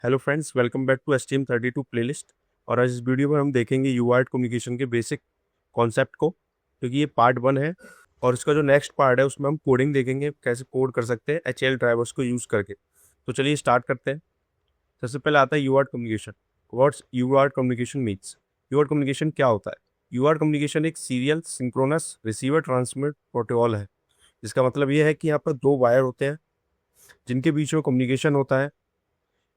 Hello friends, welcome back to STM32 playlist. और आज इस वीडियो में हम देखेंगे यूआरट कम्युनिकेशन के बेसिक कॉन्सेप्ट को, क्योंकि ये पार्ट 1 है। और इसका जो नेक्स्ट पार्ट है उसमें हम कोडिंग देखेंगे, कैसे कोड कर सकते हैं HL ड्राइवर्स को यूज़ करके। तो चलिए स्टार्ट करते हैं। सबसे पहले आता है UART communication. What's UART communication means? UART communication क्या होता है? यूआरट कम्युनिकेशन एक serial synchronous receiver transmit protocol है, जिसका मतलब ये है कि यहाँ पर दो वायर होते हैं जिनके बीच में कम्युनिकेशन होता है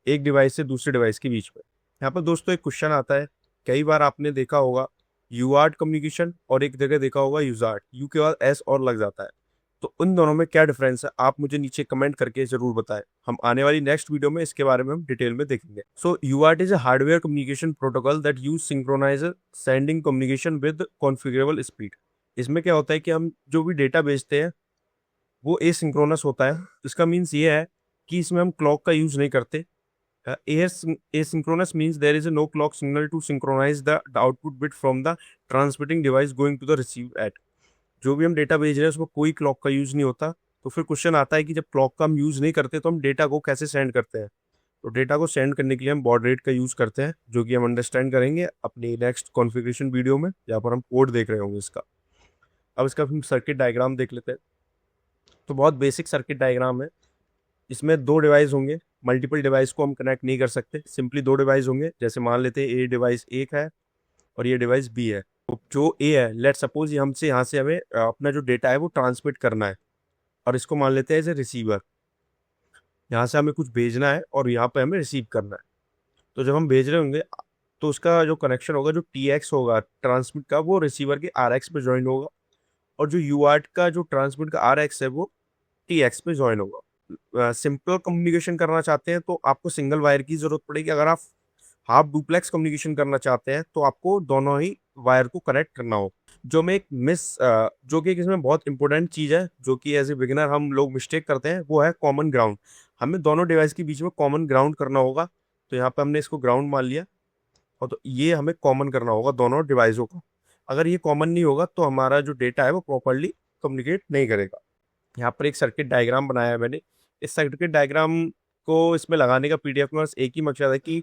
एक डिवाइस से दूसरे डिवाइस के बीच में। यहाँ पर दोस्तों एक क्वेश्चन आता है, कई बार आपने देखा होगा यूआर्ट कम्युनिकेशन और एक जगह देखा होगा यूजार्ट, यू के बाद एस और लग जाता है। तो उन दोनों में क्या डिफरेंस है, आप मुझे नीचे कमेंट करके जरूर बताएं। हम आने वाली नेक्स्ट वीडियो में इसके बारे में हम डिटेल में देखेंगे। So UART is a hardware communication protocol that use synchronize sending communication with configurable speed. इसमें क्या होता है कि हम जो भी डेटा भेजते हैं वो एसिंक्रोनस होता है। इसका मीन्स ये है कि इसमें हम क्लॉक का यूज नहीं करते। Asynchronous means there is no clock signal to synchronize the output bit from the transmitting device going to the receive at। जो भी हम डेटा भेज रहे हैं उसमें कोई क्लॉक का यूज नहीं होता। तो फिर क्वेश्चन आता है कि जब क्लॉक का हम यूज नहीं करते तो हम डेटा को कैसे सेंड करते हैं? तो डेटा को सेंड करने के लिए हम बॉड रेट का यूज करते हैं, जो कि हम अंडरस्टैंड करेंगे अपनी नेक्स्ट कॉन्फ़िगरेशन वीडियो में, जहाँ पर हम कोड देख रहे होंगे इसका। अब इसका हम सर्किट डायग्राम देख लेते हैं। तो बहुत बेसिक सर्किट डायग्राम है। इसमें दो डिवाइस होंगे, मल्टीपल डिवाइस को हम कनेक्ट नहीं कर सकते। सिंपली दो डिवाइस होंगे। जैसे मान लेते हैं ए डिवाइस एक है और ये डिवाइस बी है। तो जो ए है, लेट सपोज ये हमसे यहाँ से हमें अपना जो डेटा है वो ट्रांसमिट करना है, और इसको मान लेते हैं एज ए रिसीवर। यहाँ से हमें कुछ भेजना है और यहाँ पे हमें रिसीव करना है। तो जब हम भेज रहे होंगे तो उसका जो कनेक्शन होगा, जो TX होगा ट्रांसमिट का, वो रिसीवर के RX पे ज्वाइन होगा, और जो UART का जो ट्रांसमिट का RX है वो TX पे ज्वाइन होगा। सिंपल कम्युनिकेशन करना चाहते हैं तो आपको सिंगल वायर की जरूरत पड़ेगी। अगर आप हाफ डुप्लेक्स कम्युनिकेशन करना चाहते हैं तो आपको दोनों ही वायर को कनेक्ट करना हो। जो कि इसमें बहुत इंपॉर्टेंट चीज है, जो कि एज ए बिगिनर हम लोग मिस्टेक करते हैं, वो है कॉमन ग्राउंड। हमें दोनों डिवाइस के बीच में कॉमन ग्राउंड करना होगा। तो यहाँ पे हमने इसको ग्राउंड मान लिया, और तो ये हमें कॉमन करना होगा दोनों डिवाइसों को। अगर ये कॉमन नहीं होगा तो हमारा जो डेटा है वो प्रॉपरली कम्युनिकेट नहीं करेगा। यहाँ पर एक सर्किट डायग्राम बनाया है मैंने। इस सर्किट डायग्राम को इसमें लगाने का PDF में बस एक ही मकसद है कि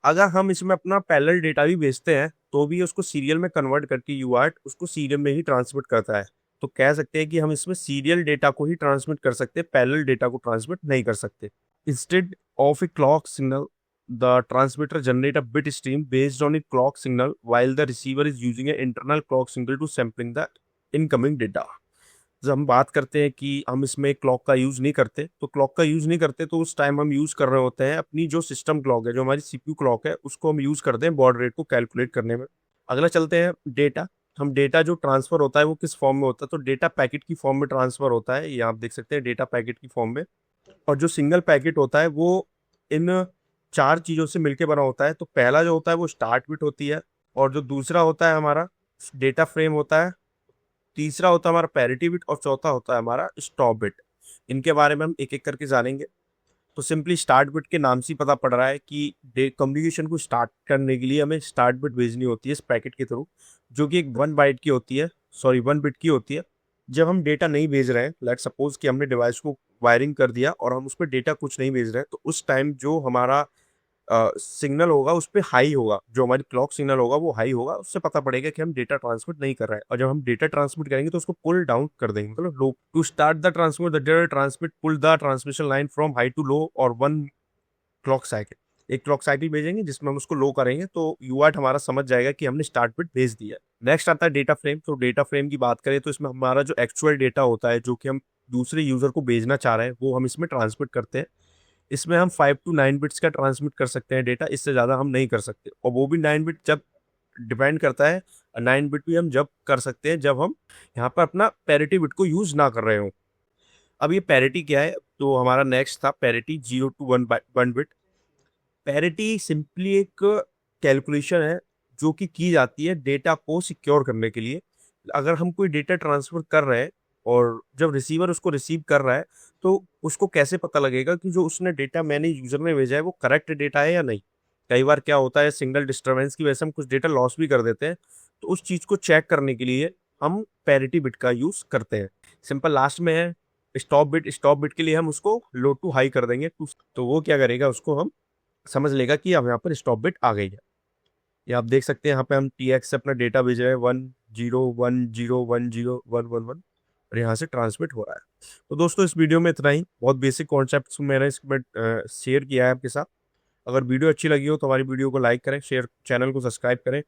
अगर हम इसमें अपना पैरेलल डेटा भी भेजते हैं तो भी उसको सीरियल में कन्वर्ट करके यूआर्ट उसको सीरियल में ही ट्रांसमिट करता है। तो कह सकते हैं कि हम इसमें सीरियल डेटा को ही ट्रांसमिट कर सकते हैं, पैरेलल डेटा को ट्रांसमिट नहीं कर सकते। Instead of a clock signal, the transmitter generate a bit stream based on a clock signal while the receiver is using a internal clock signal to sampling the incoming data. जब हम बात करते हैं कि हम इसमें क्लॉक का use नहीं करते, तो क्लॉक का यूज नहीं करते तो उस टाइम हम यूज कर रहे होते हैं अपनी जो सिस्टम क्लॉक है, जो हमारी CPU क्लॉक है, उसको हम यूज करते हैं बॉड रेट को कैलकुलेट करने में। अगला चलते हैं डेटा। हम डेटा जो ट्रांसफर होता है वो किस फॉर्म में होता है? तो डेटा पैकेट की फॉर्म में ट्रांसफर होता है। ये आप देख सकते हैं, डेटा पैकेट की फॉर्म में। और जो सिंगल पैकेट होता है वो इन चार चीजों से मिलकर बना होता है। तो पहला जो होता है वो स्टार्ट बिट होती है, और जो दूसरा होता है हमारा डेटा फ्रेम होता है, तीसरा होता है हमारा पैरिटी बिट, और चौथा होता है हमारा स्टॉप बिट। इनके बारे में हम एक एक करके जानेंगे। तो सिंपली स्टार्ट बिट के नाम से ही पता पड़ रहा है कि कम्युनिकेशन को स्टार्ट करने के लिए हमें स्टार्ट बिट भेजनी होती है इस पैकेट के थ्रू, जो कि एक 1 बाइट की होती है, सॉरी 1 बिट की होती है। जब हम डेटा नहीं भेज रहे हैं, लेट सपोज कि हमने डिवाइस को वायरिंग कर दिया और हम उस पर डेटा कुछ नहीं भेज रहे हैं, तो उस टाइम जो हमारा सिग्नल होगा उस पर हाई होगा, जो हमारी क्लॉक सिग्नल होगा वो हाई होगा। उससे पता पड़ेगा कि हम डेटा ट्रांसमिट नहीं कर रहे हैं। और जब हम डेटा ट्रांसमिट करेंगे तो उसको पुल डाउन कर देंगे, मतलब low. To start the transmit, the data transmit pull the transmission line from high to low और 1 क्लॉक साइकिल। एक क्लॉक साइकिल भेजेंगे जिसमें हम उसको लो करेंगे, तो यूआर्ट हमारा समझ जाएगा कि हमने स्टार्ट बिट भेज दिया। नेक्स्ट आता है डेटा फ्रेम। तो डेटा फ्रेम की बात करें तो इसमें हमारा जो एक्चुअल डेटा होता है, जो कि हम दूसरे यूजर को भेजना चाह रहे हैं, वो हम इसमें ट्रांसमिट करते हैं। इसमें हम 5 to 9 बिट्स का ट्रांसमिट कर सकते हैं डेटा, इससे ज़्यादा हम नहीं कर सकते। और वो भी 9 बिट जब डिपेंड करता है, 9 बिट भी हम जब कर सकते हैं जब हम यहाँ पर अपना पैरिटी बिट को यूज ना कर रहे हो। अब ये पैरिटी क्या है? तो हमारा नेक्स्ट था parity 0 to 1 bit. Parity simply एक कैलकुलेशन है जो कि की जाती है डेटा को सिक्योर करने के लिए। अगर हम कोई डेटा ट्रांसफर कर रहे हैं और जब रिसीवर उसको रिसीव कर रहा है, तो उसको कैसे पता लगेगा कि जो उसने डेटा मैंने यूजर ने भेजा है वो करेक्ट डेटा है या नहीं? कई बार क्या होता है, सिंगल डिस्टर्बेंस की वजह से हम कुछ डेटा लॉस भी कर देते हैं। तो उस चीज को चेक करने के लिए हम पैरिटी बिट का यूज करते हैं। सिंपल लास्ट में है स्टॉप बिट। स्टॉप बिट के लिए हम उसको लो टू हाई कर देंगे। तो वो क्या करेगा, उसको हम समझ लेगा कि अब यहाँ पर स्टॉप बिट आ गई है। ये आप देख सकते हैं यहाँ पे हम TX से अपना डेटा भेज रहे हैं 1010101111 और यहाँ से ट्रांसमिट हो रहा है। तो दोस्तों इस वीडियो में इतना ही, बहुत बेसिक कॉन्सेप्ट मैंने इसमें शेयर किया है आपके साथ। अगर वीडियो अच्छी लगी हो तो हमारी वीडियो को लाइक करें, शेयर, चैनल को सब्सक्राइब करें